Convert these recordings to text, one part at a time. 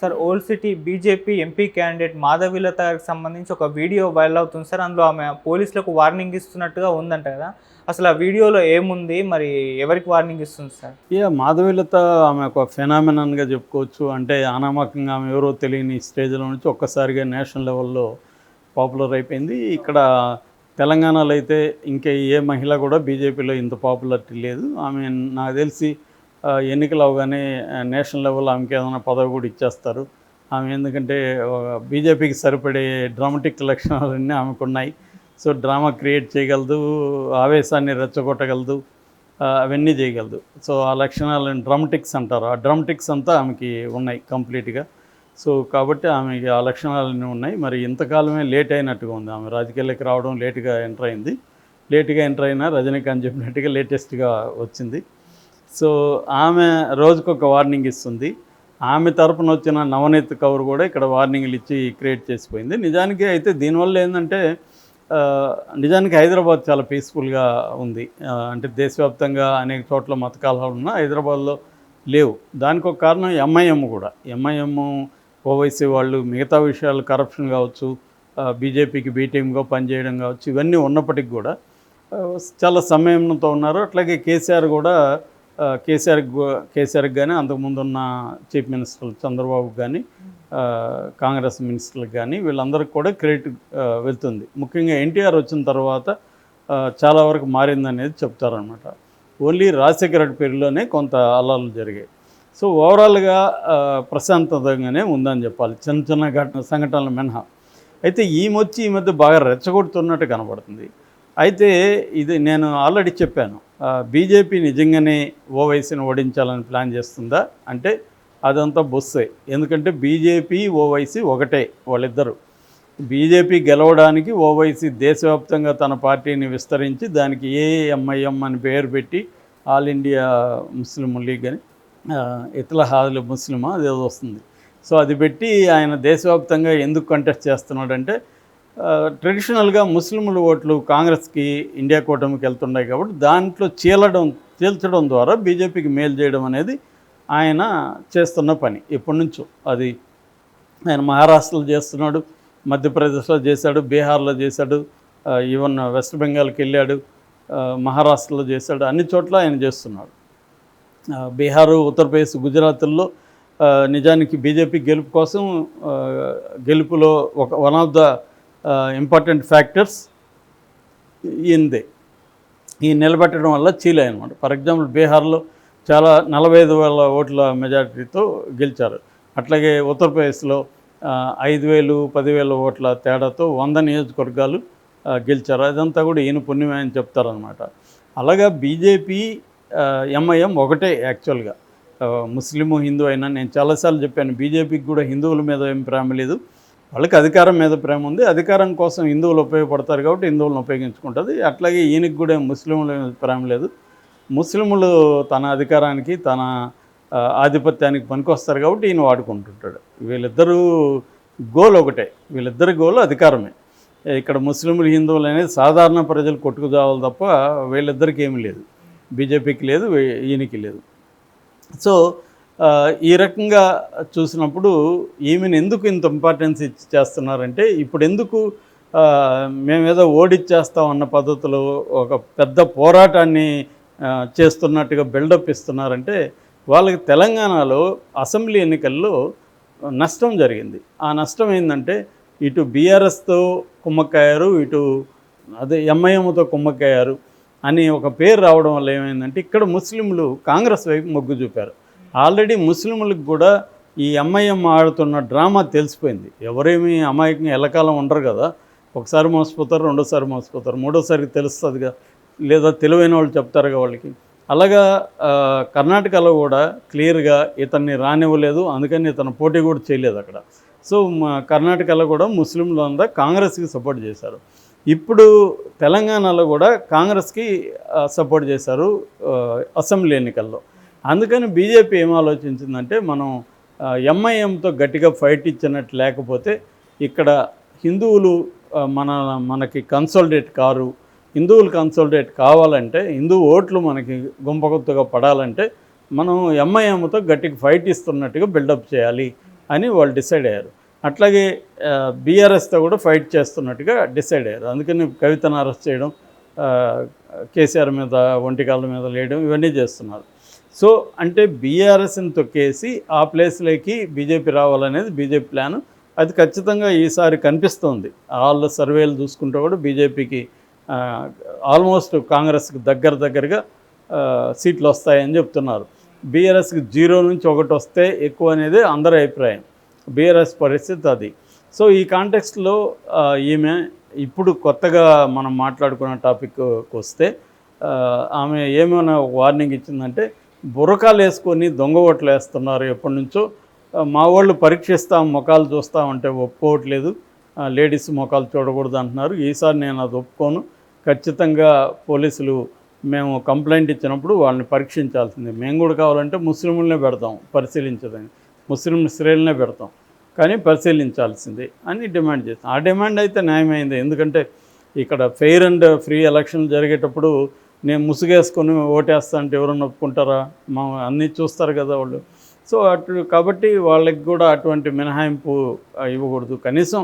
Sir old city BJP MP candidate Madhavilatha గారికి సంబంధించి ఒక వీడియో వైరల్ అవుతుంది సార్. అందులో ఆమె పోలీసులకు వార్నింగ్ ఇస్తున్నట్టుగా ఉందంట కదా. అసలు ఆ వీడియోలో ఏముంది, మరి ఎవరికి వార్నింగ్ ఇస్తుంది సార్? మాధవీలత ఆమె ఒక ఫెనామినన్గా చెప్పుకోవచ్చు. అంటే అనామకంగా ఆమె ఎవరో తెలియని స్టేజ్లో నుంచి ఒక్కసారిగా నేషనల్ లెవెల్లో పాపులర్ అయిపోయింది. ఇక్కడ తెలంగాణలో అయితే ఇంకా ఏ మహిళ కూడా బీజేపీలో ఇంత పాపులారిటీ లేదు. ఆమె నాకు తెలిసి ఎన్నికలు అవగానే నేషనల్ లెవెల్ ఆమెకి ఏదైనా పదవి కూడా ఇచ్చేస్తారు. ఆమె ఎందుకంటే బీజేపీకి సరిపడే డ్రామాటిక్ లక్షణాలన్నీ ఆమెకు ఉన్నాయి. సో డ్రామా క్రియేట్ చేయగలదు, ఆవేశాన్ని రెచ్చగొట్టగలదు, అవన్నీ చేయగలదు. సో ఆ లక్షణాలను డ్రామాటిక్స్ అంటారు. ఆ డ్రామాటిక్స్ అంతా ఆమెకి ఉన్నాయి కంప్లీట్గా. సో కాబట్టి ఆమెకి ఆ లక్షణాలన్నీ ఉన్నాయి. మరి ఇంతకాలమే లేట్ అయినట్టుగా ఉంది. ఆమె రాజకీయాల్లోకి రావడం లేటుగా ఎంటర్ అయింది. లేటుగా ఎంటర్ అయినా రజనీకాంత్ చెప్పినట్టుగా లేటెస్ట్గా వచ్చింది. సో ఆమె రోజుకొక వార్నింగ్ ఇస్తుంది. ఆమె తరపున వచ్చిన నవనీత్ కౌర్ కూడా ఇక్కడ వార్నింగ్లు ఇచ్చి క్రియేట్ చేసిపోయింది. నిజానికి అయితే దీనివల్ల ఏంటంటే నిజానికి హైదరాబాద్ చాలా పీస్ఫుల్గా ఉంది. అంటే దేశవ్యాప్తంగా అనేక చోట్ల మత కలహాలు ఉన్నా హైదరాబాద్లో లేవు. దానికి ఒక కారణం ఎంఐఎం కూడా. ఎంఐఎం, ఓవైసీ వాళ్ళు మిగతా విషయాలు కరప్షన్ కావచ్చు, బీజేపీకి బీ టీమ్గా పనిచేయడం కావచ్చు, ఇవన్నీ ఉన్నప్పటికీ కూడా చాలా సంయమనంతో ఉన్నారు. అట్లాగే కేసీఆర్ కూడా కేసీఆర్కి కానీ అంతకుముందున్న చీఫ్ మినిస్టర్లు చంద్రబాబుకి కానీ కాంగ్రెస్ మినిస్టర్లకు కానీ వీళ్ళందరికీ కూడా క్రెడిట్ వెళ్తుంది. ముఖ్యంగా ఎన్టీఆర్ వచ్చిన తర్వాత చాలా వరకు మారిందనేది చెప్తారనమాట. ఓన్లీ రాజశేఖర రెడ్డి పేరులోనే కొంత అల్లాలు జరిగాయి. సో ఓవరాల్గా ప్రశాంతంగానే ఉందని చెప్పాలి, చిన్న చిన్న సంఘటనలు మినహా. అయితే ఈ మధ్య బాగా రెచ్చగొడుతున్నట్టు కనబడుతుంది. అయితే ఇది నేను ఆల్రెడీ చెప్పాను, బీజేపీ నిజంగానే ఓవైసీని ఓడించాలని ప్లాన్ చేస్తుందా అంటే అదంతా బొస్సే. ఎందుకంటే బీజేపీ ఓవైసీ ఒకటే, వాళ్ళిద్దరు. బీజేపీ గెలవడానికి ఓవైసీ దేశవ్యాప్తంగా తన పార్టీని విస్తరించి దానికి ఏఎంఐఎం అని పేరు పెట్టి ఆల్ ఇండియా ముస్లిం లీగ్ అని ఇత్లహాదుల్ ముస్లిమా అదేదో వస్తుంది. సో అది పెట్టి ఆయన దేశవ్యాప్తంగా ఎందుకు కంటెస్ట్ చేస్తున్నాడంటే ట్రెడిషనల్గా ముస్లింల ఓట్లు కాంగ్రెస్కి ఇండియా కూటమికి వెళ్తున్నాయి కాబట్టి దాంట్లో చీల్చడం ద్వారా బీజేపీకి మేలు చేయడం అనేది ఆయన చేస్తున్న పని ఎప్పటి నుంచో. అది ఆయన మహారాష్ట్రలో చేస్తున్నాడు, మధ్యప్రదేశ్లో చేశాడు, బీహార్లో చేశాడు, ఈవెన్ వెస్ట్ బెంగాల్కి వెళ్ళాడు, మహారాష్ట్రలో చేశాడు, అన్ని చోట్ల ఆయన చేస్తున్నాడు. బీహారు, ఉత్తరప్రదేశ్, గుజరాత్లో నిజానికి బీజేపీ గెలుపు కోసం గెలుపులో one of the important factors ఈయనదే. ఈ నిలబెట్టడం వల్ల చీలే అనమాట. ఫర్ ఎగ్జాంపుల్ బీహార్లో చాలా 45,000 ఓట్ల మెజారిటీతో గెలిచారు. అట్లాగే ఉత్తరప్రదేశ్లో 5,000, 10,000 ఓట్ల తేడాతో 100 నియోజకవర్గాలు గెలిచారు. అదంతా కూడా ఈయన పుణ్యమే అని చెప్తారనమాట. అలాగా బీజేపీ ఎంఐఎం ఒకటే యాక్చువల్గా. ముస్లిము, హిందూ అయినా నేను చాలాసార్లు చెప్పాను, బీజేపీకి కూడా హిందువుల మీద ఏం ప్రేమ లేదు, వాళ్ళకి అధికారం మీద ప్రేమ ఉంది. అధికారం కోసం హిందువులు ఉపయోగపడతారు కాబట్టి హిందువులను ఉపయోగించుకుంటుంది. అట్లాగే ఈయనకి కూడా ముస్లింల మీద ప్రేమ లేదు. ముస్లింలు తన అధికారానికి, తన ఆధిపత్యానికి పనికొస్తారు కాబట్టి ఈయన వాడుకుంటుంటాడు. వీళ్ళిద్దరూ గోల్ ఒకటే, వీళ్ళిద్దరి గోల్ అధికారమే. ఇక్కడ ముస్లింలు, హిందువులు అనేది సాధారణ ప్రజలు కొట్టుకుదావాలి తప్ప వీళ్ళిద్దరికి ఏమీ లేదు. బీజేపీకి లేదు, ఈయనకి లేదు. సో ఈ రకంగా చూసినప్పుడు ఈమెను ఎందుకు ఇంత ఇంపార్టెన్స్ ఇచ్చి చేస్తున్నారంటే, ఇప్పుడు ఎందుకు మేమేదో ఓడిచ్చేస్తాం అన్న పద్ధతిలో ఒక పెద్ద పోరాటాన్ని చేస్తున్నట్టుగా బిల్డప్ ఇస్తున్నారంటే, వాళ్ళకి తెలంగాణలో అసెంబ్లీ ఎన్నికల్లో నష్టం జరిగింది. ఆ నష్టం ఏంటంటే ఇటు బీఆర్ఎస్తో కుమ్మక్కయ్యారు, ఇటు అదే ఎంఐఎంతో కుమ్మక్కయ్యారు అని ఒక పేరు రావడం వల్ల ఏమైందంటే ఇక్కడ ముస్లింలు కాంగ్రెస్ వైపు మొగ్గు చూపారు. ఆల్రెడీ ముస్లింలకు కూడా ఈ ఎంఐఎం ఆడుతున్న డ్రామా తెలిసిపోయింది. ఎవరేమీ అమాయకంగా ఎల్లకాలం ఉండరు కదా. ఒకసారి మోసపోతారు, రెండోసారి మోసపోతారు, మూడోసారికి తెలుస్తుందిగా, లేదా తెలివైన వాళ్ళు చెప్తారుగా వాళ్ళకి. అలాగా కర్ణాటకలో కూడా క్లియర్గా ఇతన్ని రానివ్వలేదు, అందుకని ఇతను పోటీ కూడా చేయలేదు అక్కడ. సో కర్ణాటకలో కూడా ముస్లింలు అంతా కాంగ్రెస్కి సపోర్ట్ చేశారు. ఇప్పుడు తెలంగాణలో కూడా కాంగ్రెస్కి సపోర్ట్ చేశారు అసెంబ్లీ ఎన్నికల్లో. అందుకని బీజేపీ ఏం ఆలోచించిందంటే, మనం ఎంఐఎంతో గట్టిగా ఫైట్ ఇచ్చినట్టు లేకపోతే ఇక్కడ హిందువులు మనకి కన్సాలిడేట్ కారు. హిందువులు కన్సాలిడేట్ కావాలంటే, హిందూ ఓట్లు మనకి గుంపగుత్తుగా పడాలంటే మనం ఎంఐఎంతో గట్టిగా ఫైట్ ఇస్తున్నట్టుగా బిల్డప్ చేయాలి అని వాళ్ళు డిసైడ్ అయ్యారు. అట్లాగే బీఆర్ఎస్తో కూడా ఫైట్ చేస్తున్నట్టుగా డిసైడ్ అయ్యారు. అందుకని కవితను అరెస్ట్ చేయడం, ఆ, కేసీఆర్ మీద ఒంటికాళ్ళ మీద లేయడం ఇవన్నీ చేస్తున్నారు. సో అంటే బీఆర్ఎస్ని తొక్కేసి ఆ ప్లేస్లోకి బీజేపీ రావాలనేది బీజేపీ ప్లాను. అది ఖచ్చితంగా ఈసారి కనిపిస్తోంది. ఆల్ సర్వేలు చూసుకుంటే కూడా బీజేపీకి ఆల్మోస్ట్ కాంగ్రెస్కి దగ్గరగా సీట్లు వస్తాయని చెప్తున్నారు. బీఆర్ఎస్కి 0 నుంచి 1 వస్తే ఎక్కువ అనేది అందరి అభిప్రాయం. బీఆర్ఎస్ పరిస్థితి అది. సో ఈ కాంటెక్స్ట్లో ఈమె ఇప్పుడు కొత్తగా మనం మాట్లాడుకున్న టాపిక్కి వస్తే ఆమె ఏమైనా వార్నింగ్ ఇచ్చిందంటే, బురకాలు వేసుకొని దొంగ ఓట్లు వేస్తున్నారు ఎప్పటి నుంచో, మా వాళ్ళు పరీక్షిస్తాం ముఖాలు చూస్తామంటే ఒప్పుకోవట్లేదు, లేడీస్ ముఖాలు చూడకూడదు అంటున్నారు. ఈసారి నేను అది ఒప్పుకోను. ఖచ్చితంగా పోలీసులు మేము కంప్లైంట్ ఇచ్చినప్పుడు వాళ్ళని పరీక్షించాల్సిందే. మేము కూడా కావాలంటే ముస్లింలనే పెడతాం పరిశీలించదని, ముస్లిం స్త్రీలనే పెడతాం, కానీ పరిశీలించాల్సిందే అని డిమాండ్ చేస్తాం. ఆ డిమాండ్ అయితే న్యాయమైంది. ఎందుకంటే ఇక్కడ ఫెయిర్ అండ్ ఫ్రీ ఎలక్షన్ జరిగేటప్పుడు నేను ముసుగేసుకొని ఓటేస్తా అంటే ఎవరన్నా ఒప్పుకుంటారా? మా అన్నీ చూస్తారు కదా వాళ్ళు. సో కాబట్టి వాళ్ళకి కూడా అటువంటి మినహాయింపు ఇవ్వకూడదు. కనీసం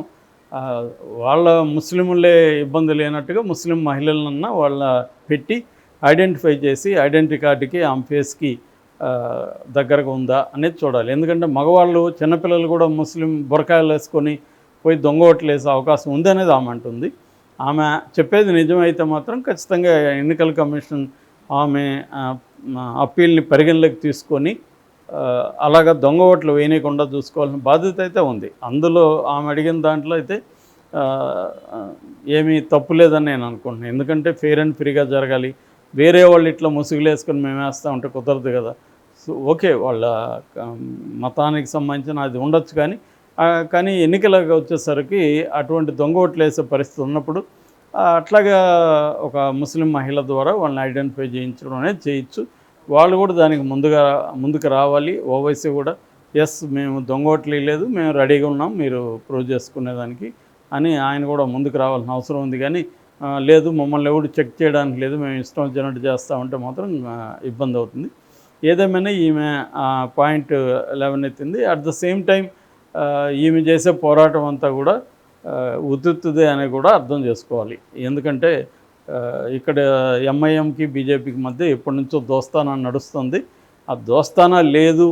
వాళ్ళ ముస్లింలే ఇబ్బంది లేనట్టుగా ముస్లిం మహిళలన్నా వాళ్ళ పెట్టి ఐడెంటిఫై చేసి ఐడెంటిటీ కార్డుకి ఆమె ఫేస్కి దగ్గరగా ఉందా అనేది చూడాలి. ఎందుకంటే మగవాళ్ళు చిన్నపిల్లలు కూడా ముస్లిం బురకాయలు వేసుకొని పోయి దొంగ ఓట్లు వేసే అవకాశం ఉంది అనేది ఆమె అంటుంది. ఆమె చెప్పేది నిజమైతే మాత్రం ఖచ్చితంగా ఎన్నికల కమిషన్ ఆమె అప్పీల్ని పరిగణలోకి తీసుకొని అలాగా దొంగ ఓట్లు వేయకుండా చూసుకోవాల్సిన బాధ్యత అయితే ఉంది. అందులో ఆమె అడిగిన దాంట్లో అయితే ఏమీ తప్పు లేదని నేను అనుకుంటున్నాను. ఎందుకంటే ఫెయిర్ అండ్ ఫ్రీగా జరగాలి. వేరే వాళ్ళు ఇట్లా ముసుగులు వేసుకొని మేము వేస్తూ ఉంటే కుదరదు కదా. సో ఓకే, వాళ్ళ మతానికి సంబంధించిన అది ఉండొచ్చు, కానీ ఎన్నికలకు వచ్చేసరికి అటువంటి దొంగ ఓట్లు వేసే పరిస్థితి ఉన్నప్పుడు అట్లాగా ఒక ముస్లిం మహిళ ద్వారా వాళ్ళని ఐడెంటిఫై చేయించడం అనేది చేయొచ్చు. వాళ్ళు కూడా దానికి ముందుకు రావాలి. ఓవైసీ కూడా ఎస్ మేము దొంగ ఓట్లు లేదు, మేము రెడీగా ఉన్నాం మీరు ప్రూవ్ చేసుకునేదానికి అని ఆయన కూడా ముందుకు రావాల్సిన అవసరం ఉంది. కానీ లేదు మమ్మల్ని ఎవరు చెక్ చేయడానికి లేదు, మేము ఇష్టం వచ్చినట్టు చేస్తామంటే మాత్రం ఇబ్బంది అవుతుంది. ఏదేమైనా ఈమె పాయింట్ 11 ఎత్తింది. అట్ ద సేమ్ టైం ఈమె చేసే పోరాటం అంతా కూడా ఉతుత్తుదే అని కూడా అర్థం చేసుకోవాలి. ఎందుకంటే ఇక్కడ ఎంఐఎంకి బీజేపీకి మధ్య ఎప్పటి నుంచో దోస్తానా నడుస్తుంది. ఆ దోస్తానా లేదు,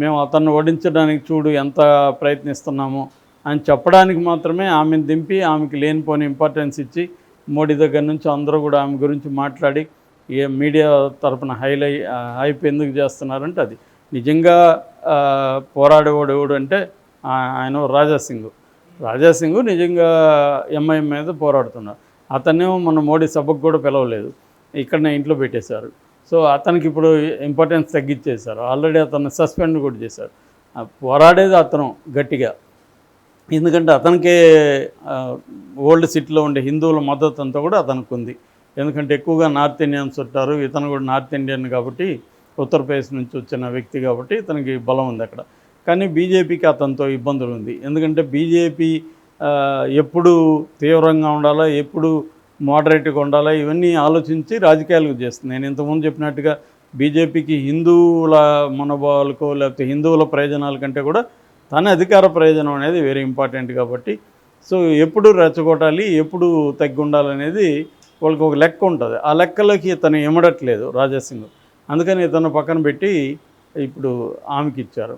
మేము అతన్ని ఓడించడానికి చూడు ఎంత ప్రయత్నిస్తున్నామో అని చెప్పడానికి మాత్రమే ఆమెను దింపి ఆమెకి లేనిపోని ఇంపార్టెన్స్ ఇచ్చి మోడీ దగ్గర నుంచి అందరూ కూడా ఆమె గురించి మాట్లాడి మీడియా తరపున హైప్ ఎందుకు చేస్తున్నారంటే అది నిజంగా పోరాడేవాడు ఎవడు అంటే ఆయన రాజాసింగ్ నిజంగా ఎంఐఎం మీద పోరాడుతున్నారు. అతన్నేమో మన మోడీ సభకు కూడా పిలవలేదు, ఇక్కడనే ఇంట్లో పెట్టేశారు. సో అతనికి ఇప్పుడు ఇంపార్టెన్స్ తగ్గించేశారు. ఆల్రెడీ అతన్ని సస్పెండ్ కూడా చేశారు. పోరాడేది అతను గట్టిగా, ఎందుకంటే అతనికే ఓల్డ్ సిటీలో ఉండే హిందువుల మద్దతు అంతా కూడా అతనికి ఉంది. ఎందుకంటే ఎక్కువగా నార్త్ ఇండియన్స్ ఉంటారు, ఇతను కూడా నార్త్ ఇండియన్ కాబట్టి, ఉత్తరప్రదేశ్ నుంచి వచ్చిన వ్యక్తి కాబట్టి ఇతనికి బలం ఉంది అక్కడ. కానీ బీజేపీకి అతనితో ఇబ్బందులు ఉంది. ఎందుకంటే బీజేపీ ఎప్పుడు తీవ్రంగా ఉండాలా, ఎప్పుడు మోడరేట్గా ఉండాలా, ఇవన్నీ ఆలోచించి రాజకీయాలకు చేస్తుంది. నేను ఇంతకుముందు చెప్పినట్టుగా బీజేపీకి హిందువుల మనోభావాలకో లేకపోతే హిందువుల ప్రయోజనాల కంటే కూడా తన అధికార ప్రయోజనం అనేది వెరీ ఇంపార్టెంట్ కాబట్టి, సో ఎప్పుడు రెచ్చగొట్టాలి, ఎప్పుడు తగ్గి ఉండాలనేది వాళ్ళకి ఒక లెక్క ఉంటుంది. ఆ లెక్కలోకి ఇతను ఇమడట్లేదు రాజాసింగ్. అందుకని ఇతను పక్కన పెట్టి ఇప్పుడు ఆమెకి ఇచ్చారు.